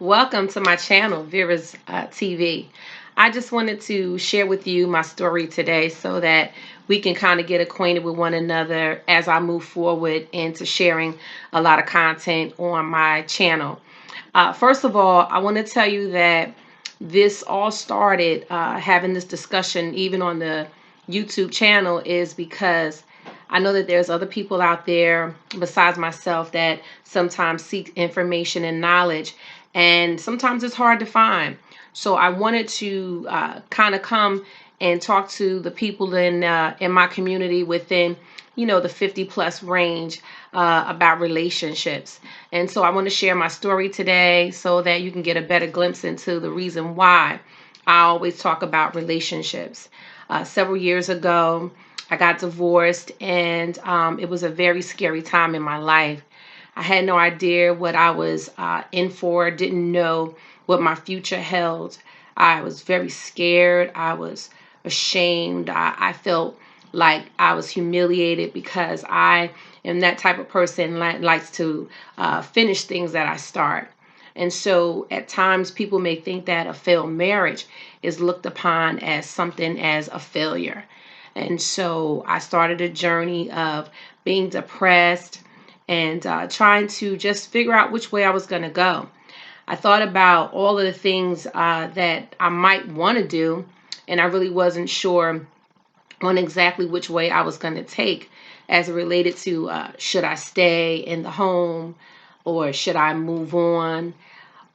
Welcome to my channel, Vera's TV. I just wanted to share with you my story today so that we can kind of get acquainted with one another as I move forward into sharing a lot of content on my channel. First of all, I want to tell you that this all started having this discussion even on the YouTube channel is because I know that there's other people out there besides myself that sometimes seek information and knowledge, and sometimes it's hard to find. So I wanted to kind of come and talk to the people in my community within, the 50 plus range about relationships. And so I want to share my story today so that you can get a better glimpse into the reason why I always talk about relationships. Several years ago, I got divorced, and it was a very scary time in my life. I had no idea what I was in for, didn't know what my future held. I was very scared. I was ashamed. I felt like I was humiliated because I am that type of person that likes to finish things that I start. And so at times people may think that a failed marriage is looked upon as something as a failure. And so I started a journey of being depressed and trying to just figure out which way I was going to go. I thought about all of the things that I might want to do, and I really wasn't sure on exactly which way I was going to take as it related to should I stay in the home or should I move on?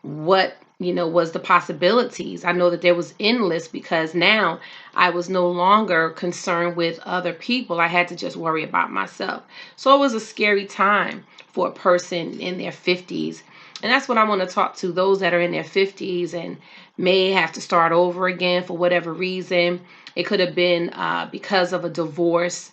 What was the possibilities. I know that there was endless because now I was no longer concerned with other people. I had to just worry about myself. So it was a scary time for a person in their 50s. And that's what I want to talk to those that are in their 50s and may have to start over again for whatever reason. It could have been because of a divorce.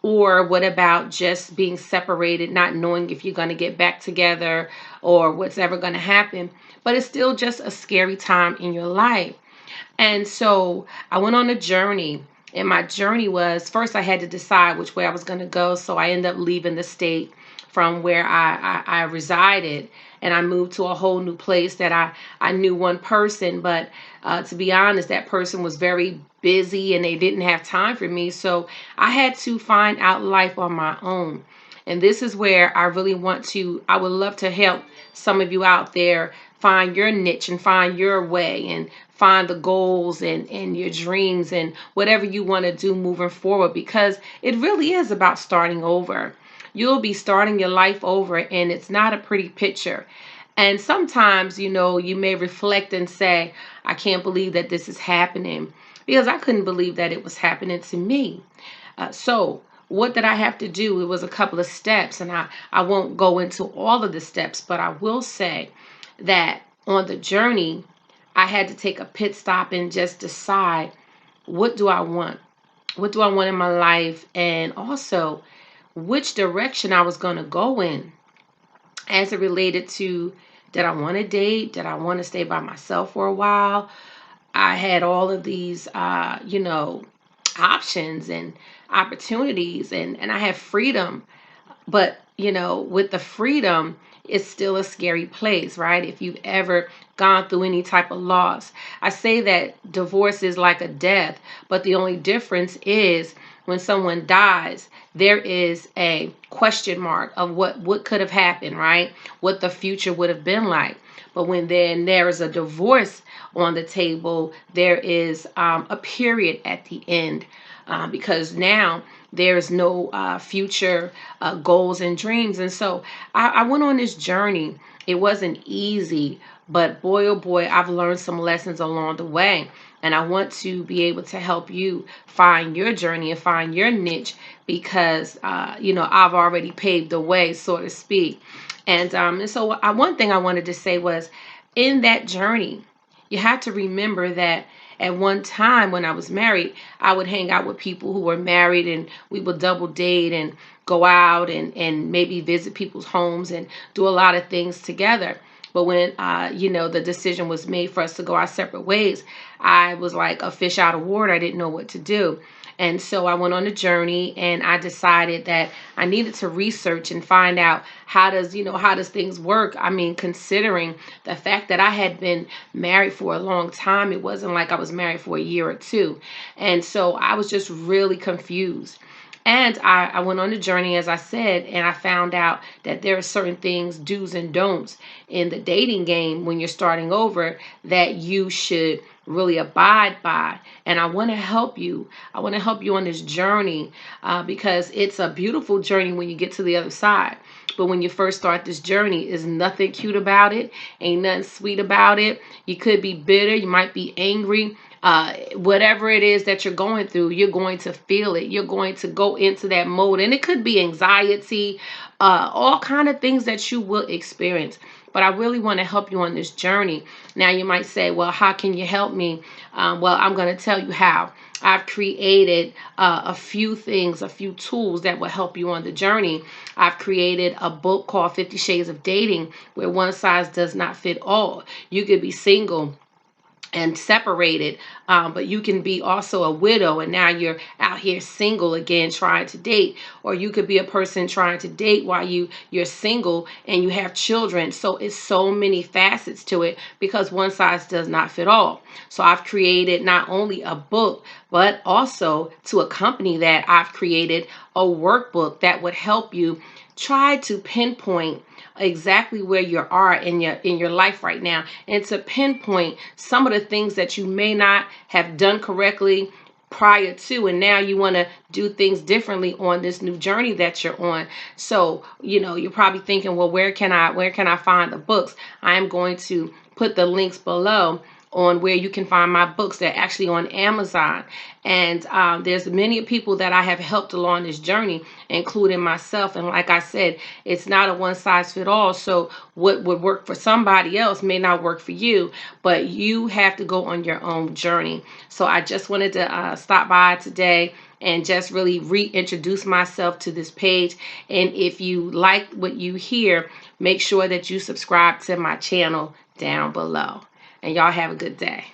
Or what about just being separated, not knowing if you're going to get back together or what's ever going to happen? But it's still just a scary time in your life. And so I went on a journey. And my journey was, first I had to decide which way I was going to go. So I ended up leaving the state from where I resided. And I moved to a whole new place that I knew one person. But to be honest, that person was very busy and they didn't have time for me. So I had to find out life on my own. And this is where I really I would love to help some of you out there find your niche and find your way and find the goals and your dreams and whatever you want to do moving forward, because it really is about starting over. You'll be starting your life over, and it's not a pretty picture. And sometimes, you may reflect and say, I can't believe that this is happening, because I couldn't believe that it was happening to me. So what did I have to do? It was a couple of steps, and I won't go into all of the steps, but I will say that on the journey, I had to take a pit stop and just decide, what do I want? What do I want in my life? And also, which direction I was going to go in as it related to, did I want to date? Did I want to stay by myself for a while? I had all of these, options and opportunities, and I have freedom. But, with the freedom, it's still a scary place, right? If you've ever gone through any type of loss. I say that divorce is like a death, but the only difference is when someone dies, there is a question mark of what could have happened, right? What the future would have been like. But when then there is a divorce on the table, there is a period at the end, because now there's no future goals and dreams. And so I went on this journey. It wasn't easy, but boy, oh boy, I've learned some lessons along the way. And I want to be able to help you find your journey and find your niche because, I've already paved the way, so to speak. And so one thing I wanted to say was, in that journey, you have to remember that at one time when I was married, I would hang out with people who were married, and we would double date and go out and maybe visit people's homes and do a lot of things together. But when, the decision was made for us to go our separate ways, I was like a fish out of water. I didn't know what to do. And so I went on a journey, and I decided that I needed to research and find out how does things work. I mean, considering the fact that I had been married for a long time, it wasn't like I was married for a year or two. And so I was just really confused. And I went on a journey, as I said, and I found out that there are certain things, do's and don'ts, in the dating game when you're starting over that you should really abide by. And I want to help you. I want to help you on this journey because it's a beautiful journey when you get to the other side. But when you first start this journey, there's nothing cute about it, ain't nothing sweet about it. You could be bitter, you might be angry. Whatever it is that you're going through, you're going to feel it. You're going to go into that mode, and it could be anxiety, all kind of things that you will experience. But I really want to help you on this journey. Now, you might say, well, how can you help me? Well, I'm going to tell you how. I've created a few things, a few tools that will help you on the journey. I've created a book called 50 Shades of Dating, where one size does not fit all. You could be single and separated, but you can be also a widow and now you're out here single again trying to date. Or you could be a person trying to date while you're single and you have children. So it's so many facets to it because one size does not fit all. So I've created not only a book, but also to accompany that, I've created a workbook that would help you try to pinpoint exactly where you are in your life right now, and to pinpoint some of the things that you may not have done correctly prior to, and now you want to do things differently on this new journey that you're on. So you're probably thinking, well, where can I find the books? I am going to put the links below on where you can find my books. They're actually on Amazon. And there's many people that I have helped along this journey, including myself. And like I said, it's not a one size fit all. So what would work for somebody else may not work for you, but you have to go on your own journey. So I just wanted to stop by today and just really reintroduce myself to this page. And if you like what you hear, make sure that you subscribe to my channel down below. And y'all have a good day.